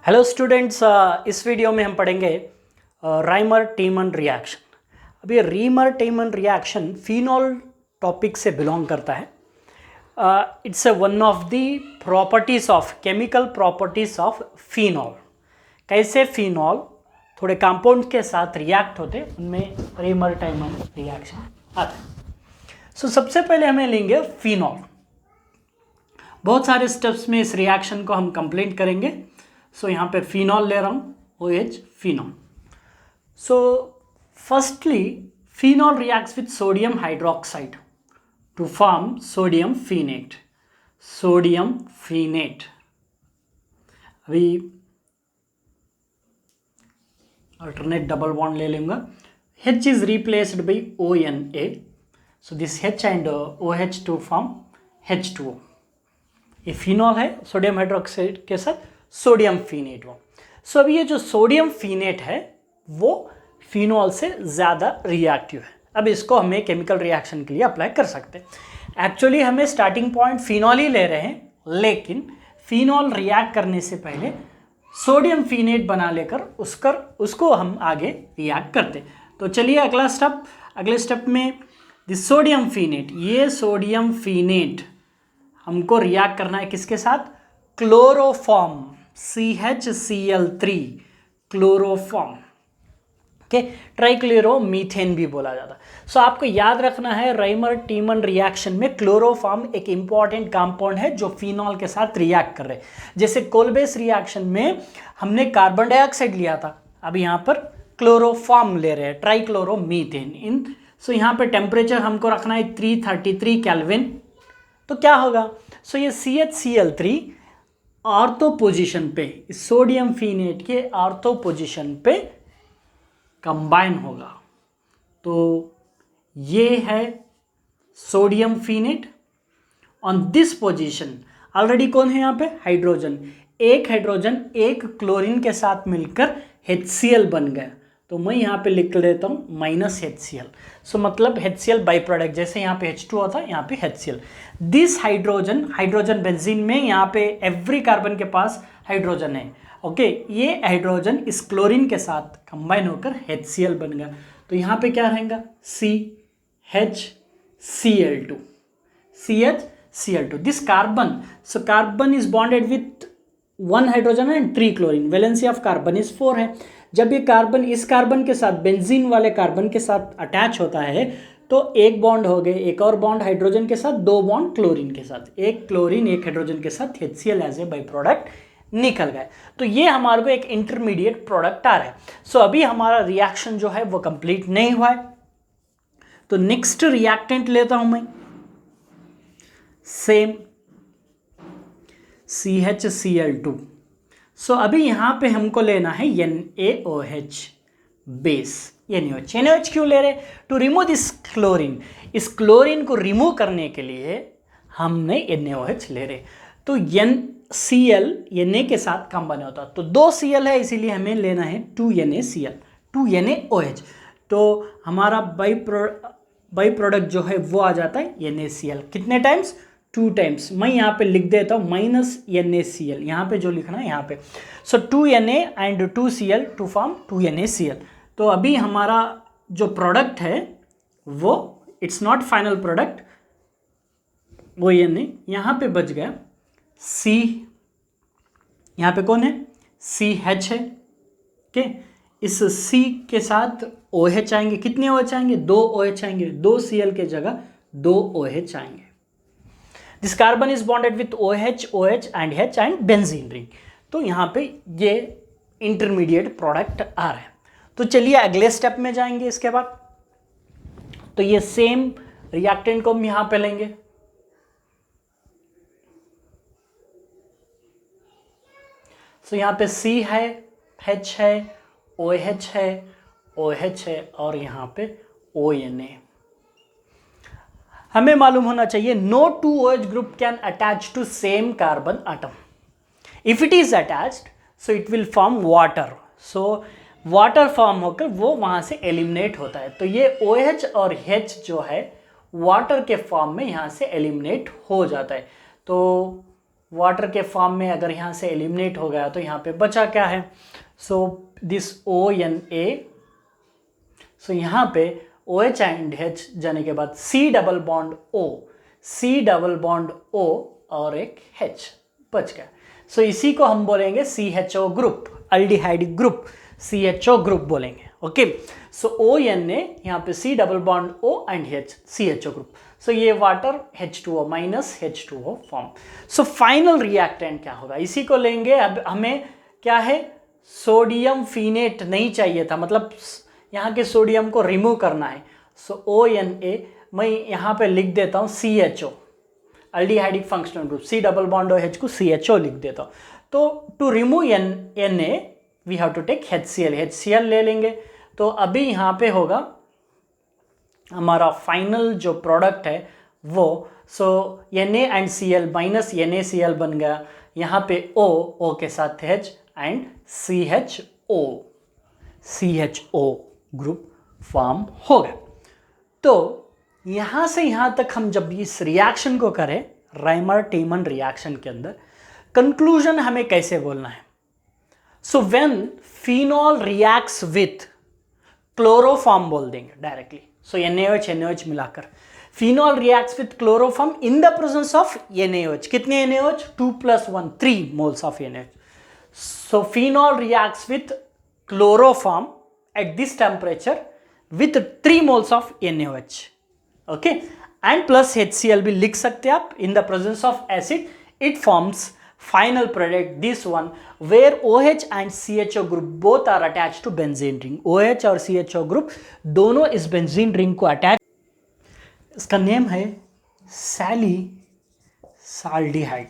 Hello students, इस video में हम पढ़ेंगे राइमर टीमन रिएक्शन। अब ये रीमर टीमन रिएक्शन फिनॉल टॉपिक से बिलोंग करता है। It's one of the properties of chemical properties of phenol. कैसे फिनॉल थोड़े कंपाउंड के साथ रिएक्ट होते उनमें रीमर टीमन रिएक्शन आता है। सो सबसे पहले हमें लेंगे फिनॉल। बहुत सारे स्टेप्स में इस रिएक्शन को हम कंप्लीट करेंगे। सो यहाँ पे फिनॉल ले रहा हूँ, OH phenol. So firstly phenol reacts with sodium hydroxide to form sodium phenate. Sodium phenate अभी अल्टरनेट डबल बॉन्ड ले लूँगा। H is replaced by ONA. So this H and OH to form H2O. ये phenol है sodium hydroxide के साथ sodium फिनेट वो। सो अभी ये जो सोडियम फिनेट है वो फिनॉल से ज़्यादा रिएक्टिव है। अब इसको हमें केमिकल रिएक्शन के लिए अप्लाई कर सकते हैं। एक्चुअली हमें स्टार्टिंग पॉइंट फिनॉल ही ले रहे हैं, लेकिन फिनॉल रिएक्ट करने से पहले सोडियम फिनेट बना लेकर उसको हम आगे रिएक्ट करते। तो चलिए अगले स्टेप में दिस सोडियम फिनेट, ये सोडियम फिनेट हमको रिएक्ट करना है किसके साथ? Chloroform, CHCl3 chloroform. ओके, ट्राइक्लोरोमीथेन भी बोला जाता है। सो आपको याद रखना है राइमर टीमन रिएक्शन में क्लोरोफॉर्म एक इंपॉर्टेंट कंपाउंड है जो फिनॉल के साथ रिएक्ट कर रहे हैं। जैसे कोलबेस रिएक्शन में हमने कार्बन डाइऑक्साइड लिया था, अब यहाँ पर क्लोरोफॉर्म ले रहे हैं, ट्राइक्लोरोमीथेन। सो यहाँ पे टेम्परेचर हमको रखना है 333 केल्विन। तो क्या होगा? सो ये CHCl3 ऑर्थो पोजीशन पे, सोडियम फिनेट के ऑर्थो पोजीशन पे कंबाइन होगा। तो ये है sodium phenate on this position. Already कौन है यहाँ पे? हाइड्रोजन। एक हाइड्रोजन एक क्लोरीन के साथ मिलकर HCl बन गया। तो मैं यहाँ पे लिख लेता हूँ -HCl। सो मतलब HCl बाई प्रोडक्ट, जैसे यहाँ पे H2 होता है यहाँ पे HCl। दिस हाइड्रोजन बेंजीन में यहाँ पे एवरी कार्बन के पास हाइड्रोजन है। ओके, ये हाइड्रोजन इस क्लोरीन के साथ कंबाइन होकर HCl बन गया। तो यहाँ पे क्या रहेगा? CHCl2 this carbon. So carbon is bonded with 1 hydrogen and 3 chlorine. Valency of carbon is 4 है। जब ये कार्बन इस कार्बन के साथ बेंजीन वाले कार्बन के साथ अटैच होता है तो एक बॉन्ड हो गए, एक और बॉन्ड हाइड्रोजन के साथ, 2 बॉन्ड क्लोरीन के साथ, एक क्लोरीन एक हाइड्रोजन के साथ HCl as a byproduct निकल गए। तो ये हमारे को एक इंटरमीडिएट प्रोडक्ट आ रहा है। सो अभी हमारा रिएक्शन जो है वो कंप्लीट नहीं हुआ है। तो नेक्स्ट रिएक्टेंट लेता हूं मैं, सेम CHCl2। सो अभी यहाँ पे हमको लेना है NaOH बेस। NaOH क्यों ले रहे? To remove this chlorine. इस क्लोरीन को रिमूव करने के लिए हमने NaOH ले रहे। तो NCl Na के साथ कंबाइन होता, तो 2 Cl है, इसीलिए हमें लेना है 2 NaCl, 2 NaOH। तो हमारा बाई प्रोडक्ट जो है वो आ जाता है NaCl। कितने टाइम्स? 2 टाइम्स। मैं यहाँ पे लिख देता हूँ -NaCl, यहाँ पे जो लिखना है यहाँ पे। So 2 Na and 2 Cl to form 2 NaCl। तो अभी हमारा जो प्रोडक्ट है वो इट्स नॉट फाइनल प्रोडक्ट, वो Na यहाँ पे बच गया C। यहाँ पे कौन है? CH है। के इस C के साथ OH आएंगे। कितने OH आएंगे? 2 OH आएंगे। 2 Cl के जगह 2 OH आएंगे। This carbon is bonded with OH and H and benzene ring. तो यहाँ पे ये इंटरमीडिएट प्रोडक्ट आ रहा है। तो चलिए अगले स्टेप में जाएंगे इसके बाद। तो ये सेम रिएक्टेंट को हम यहाँ पे लेंगे। सो यहाँ पे C है, H है, OH है, OH है और यहाँ पे ONA। हमें मालूम होना चाहिए no 2 OH group can attach to same carbon atom. If it is attached, so it will form water. So water form होकर वो वहाँ से एलिमिनेट होता है। तो ये OH और H जो है वाटर के फॉर्म में यहाँ से एलिमिनेट हो जाता है। तो वाटर के फॉर्म में अगर यहाँ से एलिमिनेट हो गया तो यहाँ पे बचा क्या है, सो दिस ONA, सो यहाँ पे OH एंड H जाने के बाद C double bond O, C double bond O और एक H बच गया। सो इसी को हम बोलेंगे CHO group, aldehyde group, CHO group बोलेंगे। ओके, सो ONA यहाँ पे C double bond O and H, CHO group. So ये water H2O minus H2O form. So final reactant क्या होगा, इसी को लेंगे। अब हमें क्या है, सोडियम फिनेट नहीं चाहिए था, मतलब यहाँ के सोडियम को रिमूव करना है। सो ONA मैं यहाँ पे लिख देता हूँ CHO, aldehydic functional group, C double bond OH को CHO लिख देता हूँ। तो to remove Na we have to take HCl ले लेंगे। तो अभी यहाँ पे होगा हमारा फाइनल जो प्रोडक्ट है वो, सो Na and Cl minus NaCl बन गया, यहाँ पे O के साथ H and CHO group form हो गया। तो यहाँ से यहाँ तक हम जब इस रिएक्शन को करें, राइमर टीमन रिएक्शन के अंदर कंक्लूजन हमें कैसे बोलना है। So when phenol reacts with chloroform बोल देंगे डायरेक्टली। सो NaOH मिलाकर phenol reacts with chloroform in the presence of NaOH। कितने NaOH, 2 + 1 3 moles of NaOH। So phenol reacts with chloroform at this temperature with 3 moles of NaOH, okay, and plus HCl भी लिख सकते हैं आप। in the presence of acid it forms final product, this one where OH and CHO group both are attached to benzene ring। OH और CHO group दोनों इस benzene ring को attach, इसका नेम है सैलिसाल्डिहाइड।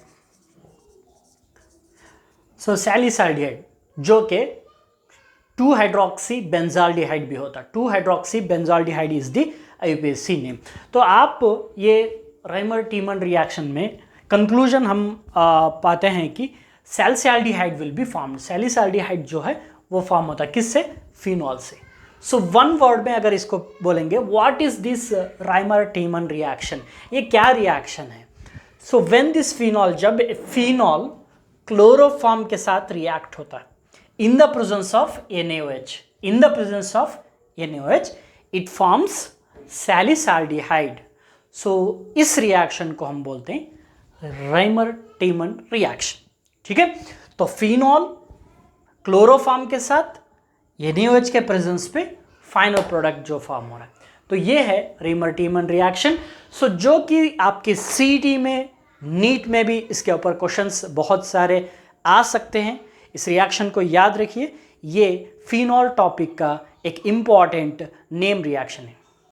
सो सैलिसाल्डिहाइड जो कि 2-हाइड्रोक्सी बेंजाल्डिहाइड भी होता है। Two hydroxy benzaldehyde is the IUPAC name. तो आप ये राइमर टीमन रिएक्शन में कंक्लूजन हम पाते हैं कि salicylaldehyde will be formed. Salicylaldehyde जो है वो फॉर्म होता है किससे, फिनॉल से। सो वन वर्ड में अगर इसको बोलेंगे, what is this Rymer Tiemann reaction, ये क्या रिएक्शन है। सो व्हेन दिस फिनॉल, जब फिनॉल क्लोरोफॉर्म के साथ रिएक्ट होता है in the presence of NaOH, in the presence of NaOH it forms salisaldehyde। so इस रिएक्शन को हम बोलते हैं राइमर टीमन रिएक्शन। ठीक है, तो फिनॉल क्लोरोफॉर्म के साथ NaOH के प्रेजेंस पे फाइनल प्रोडक्ट जो फॉर्म हो रहा है, तो ये है राइमर टीमन रिएक्शन। सो जो कि आपके CET में, नीट में भी इसके ऊपर क्वेश्चंस बहुत सारे आ सकते हैं। इस रिएक्शन को याद रखिए, ये फिनॉल टॉपिक का एक इम्पॉर्टेंट नेम रिएक्शन है।